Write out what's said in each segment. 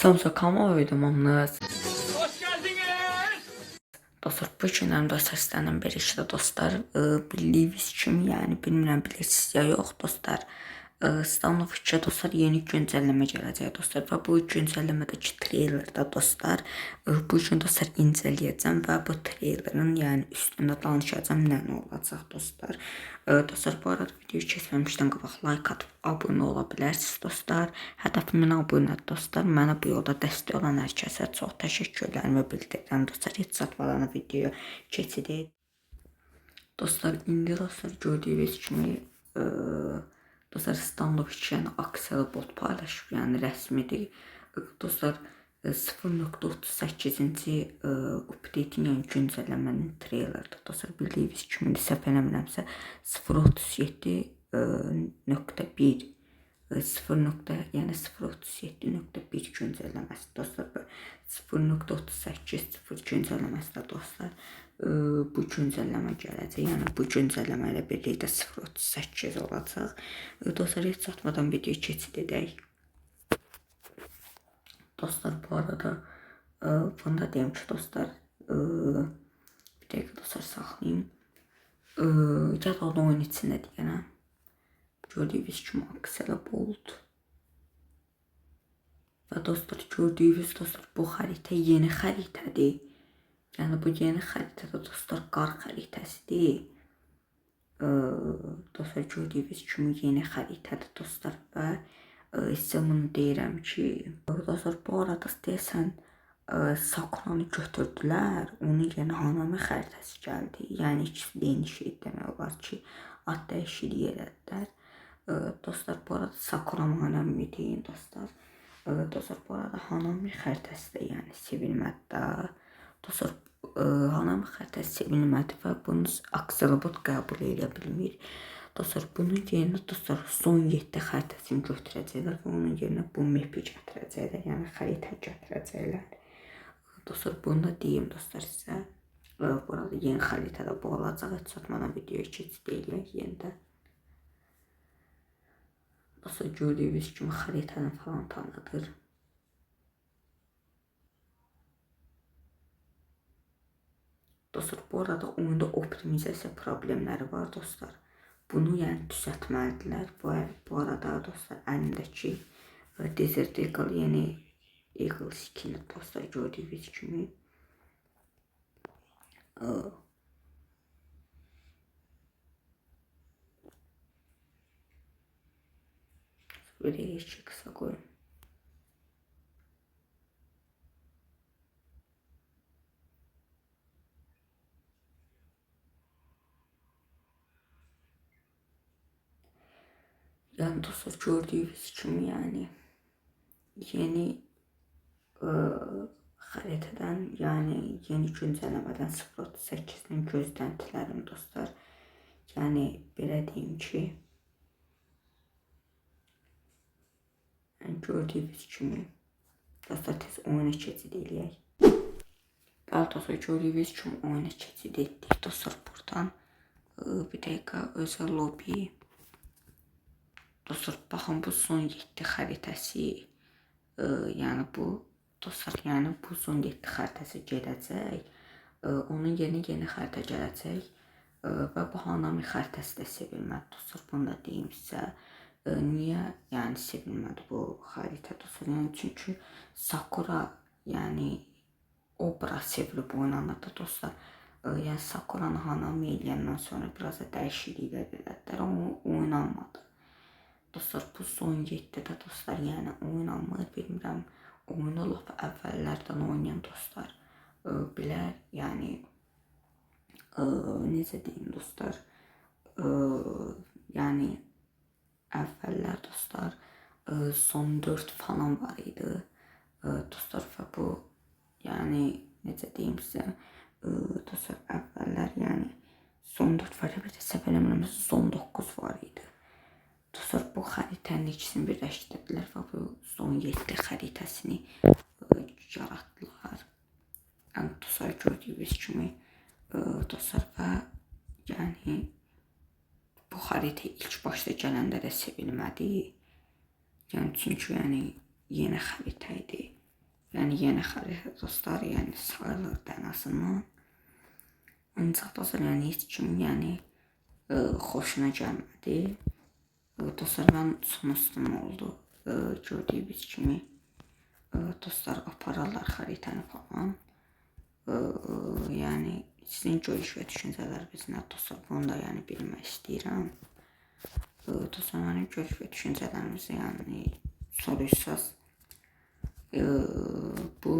Samsa kama uydumamız. Hoş geldiniz. Dostlar, bu günlərim dostlar sizlərlə birlikdə dostlar bildiyiniz kimi, yəni bilmirəm bilirsiniz ya yox dostlar. Sizlərlə fikircə dostlar yeni güncəlləmə gələcək dostlar və bu güncəlləmədəki treylerdə dostlar bu gün dostlar incələyəcəm və bu treylerin yəni üstündə danışacağım nə olacaq dostlar. Dostlar bu arada videoyu keçməmişdən qabaq like atıb abunə ola bilərsiniz dostlar. Hədəfimin abunədir dostlar. Mənə bu yolda dəstək olan hər kəsə çox təşəkkürlərimi bildirirəm dostlar. Heç çatmadan videoya keçirik. Dostlar indi dostlar gördüyünüz kimi dostlar stand-up yəni aksiyalı bot paylaşıb, yəni rəsmidir. Dostlar 0.38-ci update-in yəni güncəlləmənin treylerdir. Dostlar bildiyiniz kimi səhv eləmirəmsə 0.37.1 yəni 0.37.1 güncəlləməsi dostlar. 0.38.0 güncəlləməsi də dostlar bu güncəlləmə gələcək. Yəni bu güncəlləmə ilə birlikdə 0.38 olacaq. Dostlar heç çatmadan videoya keçid edək. Dostlar bu arada bunu da deyim ki dostlar bir dəqiqə dostlar saxlayayım. Gəlin oyun içində deyənəm. Gördüyünüz kimi aksiyada bold. Və dostlar gördüyünüz dostlar bu xəritə yeni xəritədir. Yəni bu yeni xəritədə dostlar qar xəritəsidir. Dostlar gördüyünüz kimi yeni xəritədir dostlar və sizə bunu deyirəm ki dostlar bu arada deyəsən Sakuranı götürdülər. Onun yeni Hanami xəritəsi gəldi. Yəni ikisi də eyni şey demək olar ki ad dəyişikliyi elədilər. Dostlar bu arada Sakuran Hanami deyin dostlar. Dostlar bu arada Hanami xəritəsi də yəni sevilmədi də. Dostlar Hanami xəritəsi sevilmədi və bunu Axelbot qəbul edə bilmir. Dostlar bunun yerinə dostlar son 7 xəritəsini götürəcəklər və onun yerinə bu map'i gətirəcəklər. Yəni xəritə gətirəcəklər. Dostlar bunu da deyim dostlar sizə. Bu arada yeni xəritədə bu olacaq. Heç çatmadan videoya keçid eləyək yenidən. Dostlar gördüyünüz kimi xəritəni falan tanıdır. Dostlar bu arada oyunda optimizasiya problemləri var dostlar. Bunu yəni düzəltməlidirlər. Bu arada dostlar əlindəki Desert Eagle yeni Eagle skin dostlar gördüyünüz kimi. Böyle geçecek kısa koyun. Yani dostlar gördüğünüz kimi yani yeni xəritədən yəni yeni güncəlləmədən 0.8-dən gözləntilərim dostlar. Yəni belə deyim ki gördüyünüz kimi dostlar tez oyuna keçid eləyək. Bəli dostlar gördüyünüz kimi oyuna keçid etdik dostlar buradan. Bir dəqiqə özel lobby. Dostlar baxın bu son 7 xəritəsi. Yəni bu dostlar yəni bu son 7 xəritəsi gedəcək. Onun yeni xəritə gələcək. Və bu Hanami xəritəsi də sevilmədi dostlar. Bunu da deyim sizə. Niyə yəni sevilmədi bu xəritə dostlar? Yəni çünki Sakura yəni obraz sevilib oynanırdı dostlar. Yəni Sakuranı Hanami eləyəndən sonra biraz da dəyişikliklər elədilər. Amma oynanmadı. Dostlar bu son 7-də dostlar yəni oynanmır. Bilmirəm oyunu lap əvvəllərdən oynayan dostlar bilər. Yəni necə deyim dostlar? Yəni əvvəllər dostlar son 4 falan var idi. Dostlar və bu yəni necə deyim sizə dostlar əvvəllər yəni son 4 var idi. Səhv eləmirəmsə son 9 var idi. Dostlar bu xəritənin ikisini birləşdirdilər və bu son 7 xəritəsini yaratdılar. Yəni dostlar gördüyünüz kimi dostlar və yəni bu xəritə ilk başda gələndə də sevilmədi. Yəni çünki yəni yeni xəritə idi. Yəni yeni xəritə dostlar, yəni sayılırdı ən azından. Ancaq dostlar, yəni heç kim yəni xoşuna gəlmədi. Dostlar, mən sonrasında nə oldu? Gördüyünüz kimi dostlar apararlar xəritəni falan. Yəni sizin görüş və düşüncələriniz nə dostlar? Bunu da yəni bilmək istəyirəm. Dostlar, mənim görüş və düşüncələrinizi yəni soruşsaz, bu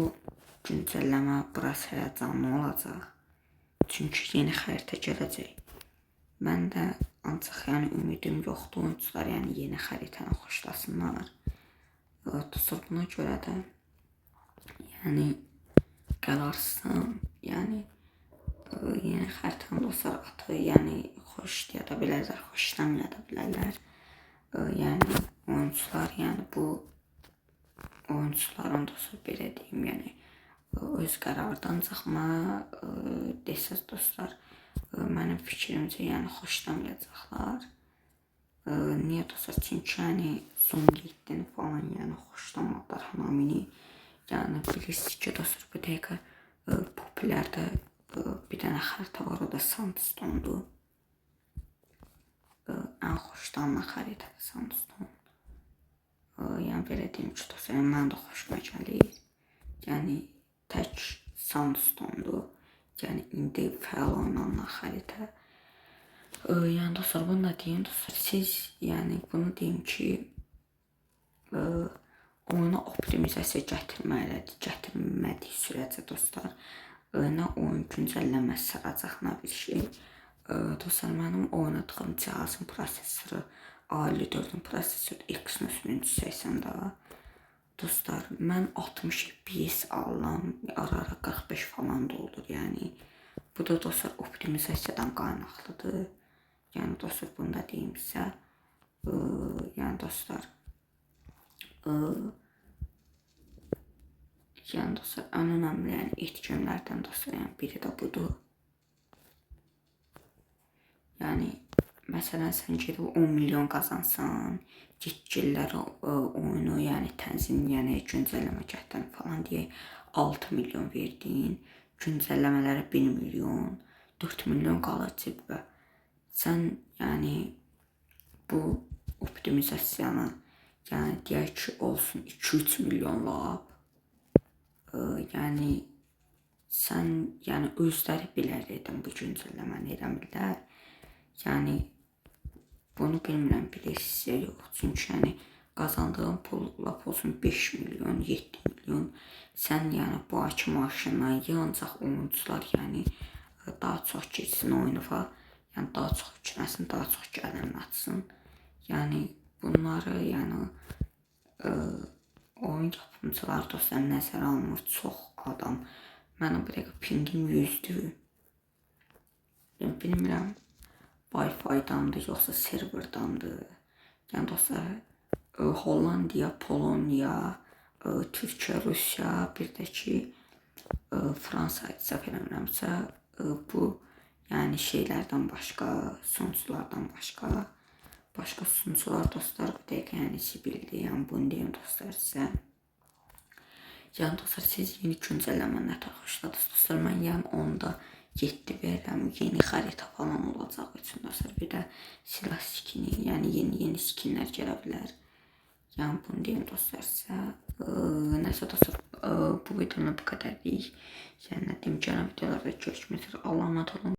güncəlləmə biraz həyəcanlı olacaq. Çünki yeni xəritə gələcək. Mən də ancaq yəni ümidim yoxdur, oyuncular yəni yeni xəritəni xoşlasınlar. Dostlar, buna görə də yəni qərarsızam. Yəni yeni xəritəni dostlar atı yəni xoşlaya da bilərlər, xoşlamaya da bilərlər. Yəni oyuncular yəni bu oyuncuların dostlar belə deyim yəni öz qərardan çıxma desəz dostlar, mənim fikrimcə yəni xoşlamayacaqlar. Niyə dostlar? Çünki yəni son 7-ni falan yəni xoşlamadılar hamını. Yəni bilirsiniz ki dostlar, bu dəqiqə popülərdə bir dənə xəritə var, o da Sandstorm'dur. Ən xoşlanılan xəritədir Sandstorm. Yəni belə deyim ki dostlar, mən də xoşuma gəlir. Yəni tək Sandstorm'dur. Yəni indi fəal oynanan xəritə. Yəni dostlar, bunu da deyim dostlar, siz yəni bunu deyim ki oyuna optimizasiya gətirmədiyi sürəcə dostlar, nə oyun güncəlləməsi saracaq, nə bir şey. Dostlar, mənim oynadığım cihazın prosesoru A54-ün prosesoru Exynos 1380-də. Dostlar, mən 60 FPS alıram, ara-ara 45 falan da olur yəni. Bu da dostlar optimizasiyadan qaynaqlıdır. Yəni dostlar, bunu da deyim sizə. Yəni dostlar, yəni dostlar, ən önəmli yəni etkenlərdən dostlar, yəni biri də budur. Yəni məsələn sən gedib 10 milyon qazansan, getgillər oyunu yəni tənzimləyənə, güncəlləmə gətirən falan deyək 6 milyon verdin, güncəlləmələrə 1 milyon, 4 milyon qalır cibə. Sən yəni bu optimizasiyanı yəni deyək ki olsun 2-3 milyon lab. Yəni sən yəni özləri bilərdim bu güncəlləməni eləmirlər. Yəni bunu bilmirəm, bilirsiniz yox. Çünki yəni qazandığın pul lap olsun 5 milyon, 7 milyon. Sən yəni bu iki maşından ancaq oyuncular yəni daha çox keçsin oyuna, yəni daha çox yükləsin, daha çox gələn açsın. Yəni bunları yəni oyun yapımcıları dostlar nəzərə almır, çox adam. Mənim bu dəqiqə pingim 100'dür. Yəni bilmirəm Wi-Fi-dandır yoxsa serverdandır. Yəni dostlar, Hollandiya, Polonya, Türkiyə, Rusiya, bir də ki Fransa hesab eləmirəmsə, bu yəni şeylərdən başqa, sunuculardan başqa sunucular dostlar bu dəqiqə yəni Sibildir. Yəni bunu deyim dostlar sizə. Yəni dostlar, siz yeni güncəlləmə nə tər xoşladınız dostlar? Mən yəni onda 7 verirəm. Yeni xəritə falan olacaq üçün dostlar. Bir də silah skini, yəni yeni skinlər gələ bilər. Yəni bunu deyim dostlar sizə. Nəsə dostlar, bu videonun bu qədərlik. Yəni nə deyim, gələn videolarda görüşmək üzrə. Allah'a emanet olun.